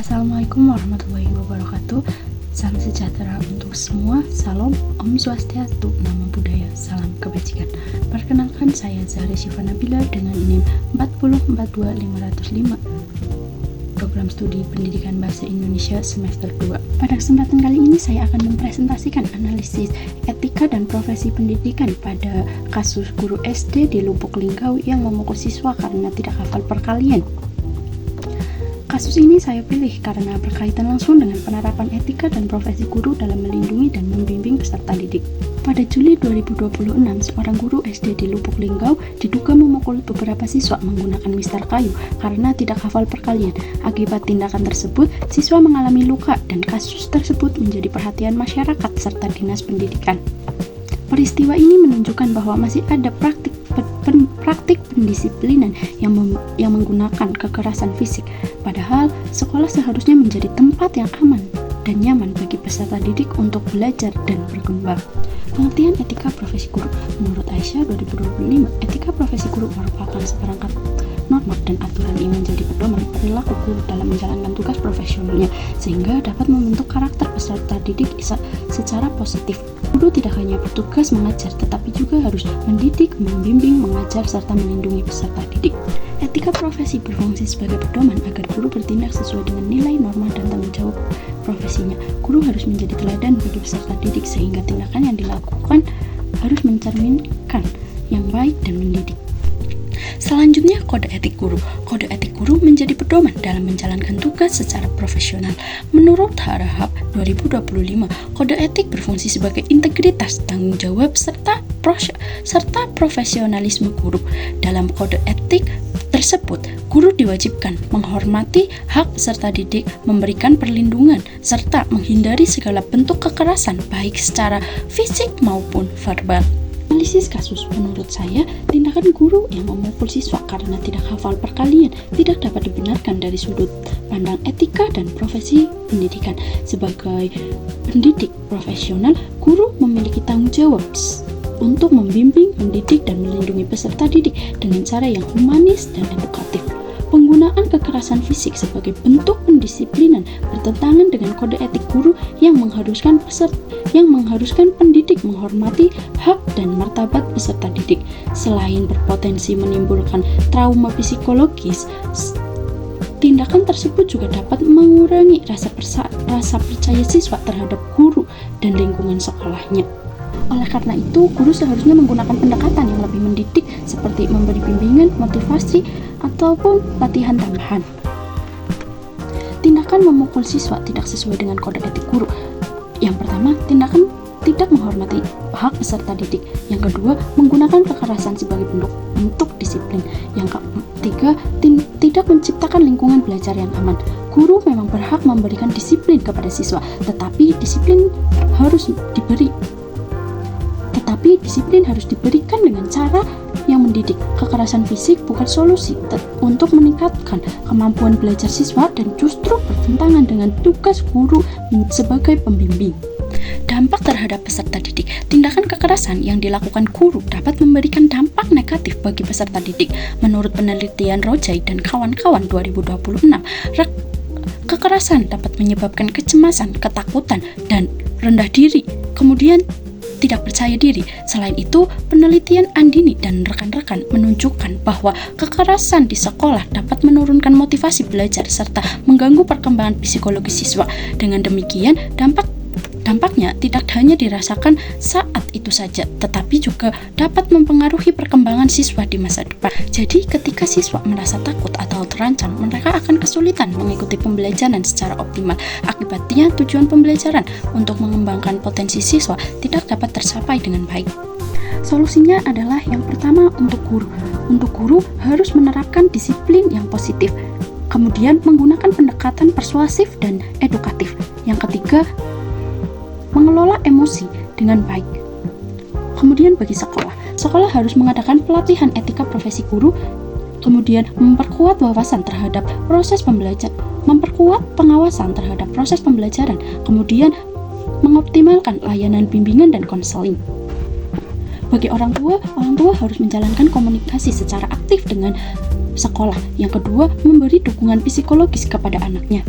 Assalamualaikum warahmatullahi wabarakatuh. Salam sejahtera untuk semua. Salam, Om Swastiastu, Namo Buddhaya, salam kebajikan. Perkenalkan, saya Zahra Syifa Nabila dengan NIM 4042505, program studi pendidikan bahasa Indonesia semester 2. Pada kesempatan kali ini saya akan mempresentasikan analisis etika dan profesi pendidikan pada kasus guru SD di Lubuk Linggau yang memukul siswa karena tidak hafal perkalian. Kasus ini saya pilih karena berkaitan langsung dengan penerapan etika dan profesi guru dalam melindungi dan membimbing peserta didik. Pada Juli 2026, seorang guru SD di Lubuk Linggau diduga memukul beberapa siswa menggunakan mister kayu karena tidak hafal perkalian. Akibat tindakan tersebut, siswa mengalami luka dan kasus tersebut menjadi perhatian masyarakat serta dinas pendidikan. Peristiwa ini menunjukkan bahwa masih ada praktik pendisiplinan yang menggunakan kekerasan fisik. Padahal, sekolah seharusnya menjadi tempat yang aman dan nyaman bagi peserta didik untuk belajar dan berkembang. Pengertian etika profesi guru. Menurut Aisyah 2025, etika profesi guru merupakan seperangkat norma dan aturan yang menjadi pedoman perilaku guru dalam menjalankan tugas profesionalnya sehingga dapat membentuk karakter peserta didik secara positif. Guru tidak hanya bertugas mengajar, tetapi juga harus mendidik, membimbing, mengajar, serta melindungi peserta didik. Etika profesi berfungsi sebagai pedoman agar guru bertindak sesuai dengan nilai, norma, dan tanggung jawab profesinya. Guru harus menjadi teladan bagi peserta didik sehingga tindakan yang dilakukan harus mencerminkan yang baik dan mendidik. Selanjutnya, kode etik guru. Kode etik guru menjadi pedoman dalam menjalankan tugas secara profesional. Menurut Harahap 2025, kode etik berfungsi sebagai integritas, tanggung jawab, serta profesionalisme guru. Dalam kode etik tersebut, guru diwajibkan menghormati hak peserta didik, memberikan perlindungan, serta menghindari segala bentuk kekerasan baik secara fisik maupun verbal. Analisis kasus, menurut saya, tindakan guru yang memukul siswa karena tidak hafal perkalian tidak dapat dibenarkan dari sudut pandang etika dan profesi pendidikan. Sebagai pendidik profesional, guru memiliki tanggung jawab untuk membimbing, mendidik, dan melindungi peserta didik dengan cara yang humanis dan edukatif. Penggunaan kekerasan fisik sebagai bentuk pendisiplinan bertentangan dengan kode etik guru yang mengharuskan pendidik menghormati hak dan martabat peserta didik. Selain berpotensi menimbulkan trauma psikologis, tindakan tersebut juga dapat mengurangi rasa percaya siswa terhadap guru dan lingkungan sekolahnya. Oleh karena itu, guru seharusnya menggunakan pendekatan yang lebih mendidik seperti memberi bimbingan, motivasi, ataupun latihan tambahan. Tindakan memukul siswa tidak sesuai dengan kode etik guru. Yang pertama, tindakan tidak menghormati hak peserta didik. Yang kedua, menggunakan kekerasan sebagai bentuk disiplin. Yang ketiga, tidak menciptakan lingkungan belajar yang aman. Guru memang berhak memberikan disiplin kepada siswa, tetapi disiplin harus diberikan dengan cara yang mendidik. Kekerasan fisik bukan solusi untuk meningkatkan kemampuan belajar siswa dan justru bertentangan dengan tugas guru sebagai pembimbing. Dampak terhadap peserta didik. Tindakan kekerasan yang dilakukan guru dapat memberikan dampak negatif bagi peserta didik. Menurut penelitian Rojai dan kawan-kawan 2026, kekerasan dapat menyebabkan kecemasan, ketakutan, dan rendah diri, kemudian tidak percaya diri. Selain itu, penelitian Andini dan rekan-rekan menunjukkan bahwa kekerasan di sekolah dapat menurunkan motivasi belajar serta mengganggu perkembangan psikologi siswa. Dengan demikian, dampaknya tidak hanya dirasakan saat itu saja, tetapi juga dapat mempengaruhi perkembangan siswa di masa depan. Jadi, ketika siswa merasa takut atau terancam, mereka akan kesulitan mengikuti pembelajaran secara optimal. Akibatnya, tujuan pembelajaran untuk mengembangkan potensi siswa tidak dapat tercapai dengan baik. Solusinya adalah yang pertama untuk guru. Untuk guru harus menerapkan disiplin yang positif. Kemudian, menggunakan pendekatan persuasif dan edukatif. Yang ketiga, mengelola emosi dengan baik. Kemudian bagi sekolah harus mengadakan pelatihan etika profesi guru, kemudian memperkuat wawasan terhadap proses pembelajaran, memperkuat pengawasan terhadap proses pembelajaran, kemudian mengoptimalkan layanan bimbingan dan konseling. Bagi orang tua harus menjalankan komunikasi secara aktif dengan sekolah. Yang kedua, memberi dukungan psikologis kepada anaknya.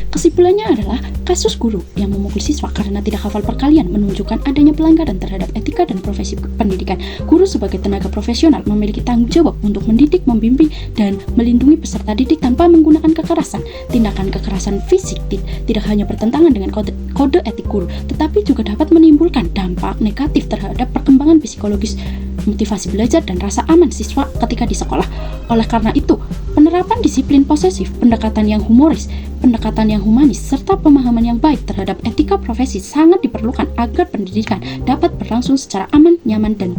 Kesimpulannya adalah kasus guru yang memukul siswa karena tidak hafal perkalian menunjukkan adanya pelanggaran terhadap etika dan profesi pendidikan. Guru sebagai tenaga profesional memiliki tanggung jawab untuk mendidik, membimbing, dan melindungi peserta didik tanpa menggunakan kekerasan. Tindakan kekerasan fisik tidak hanya bertentangan dengan kode etik guru, tetapi juga dapat menimbulkan dampak negatif terhadap perkembangan psikologis, motivasi belajar, dan rasa aman siswa ketika di sekolah. Oleh karena itu, penerapan disiplin posesif, pendekatan yang humoris, pendekatan yang humanis, serta pemahaman yang baik terhadap etika profesi sangat diperlukan agar pendidikan dapat berlangsung secara aman, nyaman, dan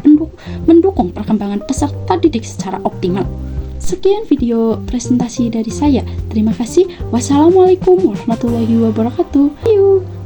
mendukung perkembangan peserta didik secara optimal. Sekian video presentasi dari saya. Terima kasih. Wassalamualaikum warahmatullahi wabarakatuh.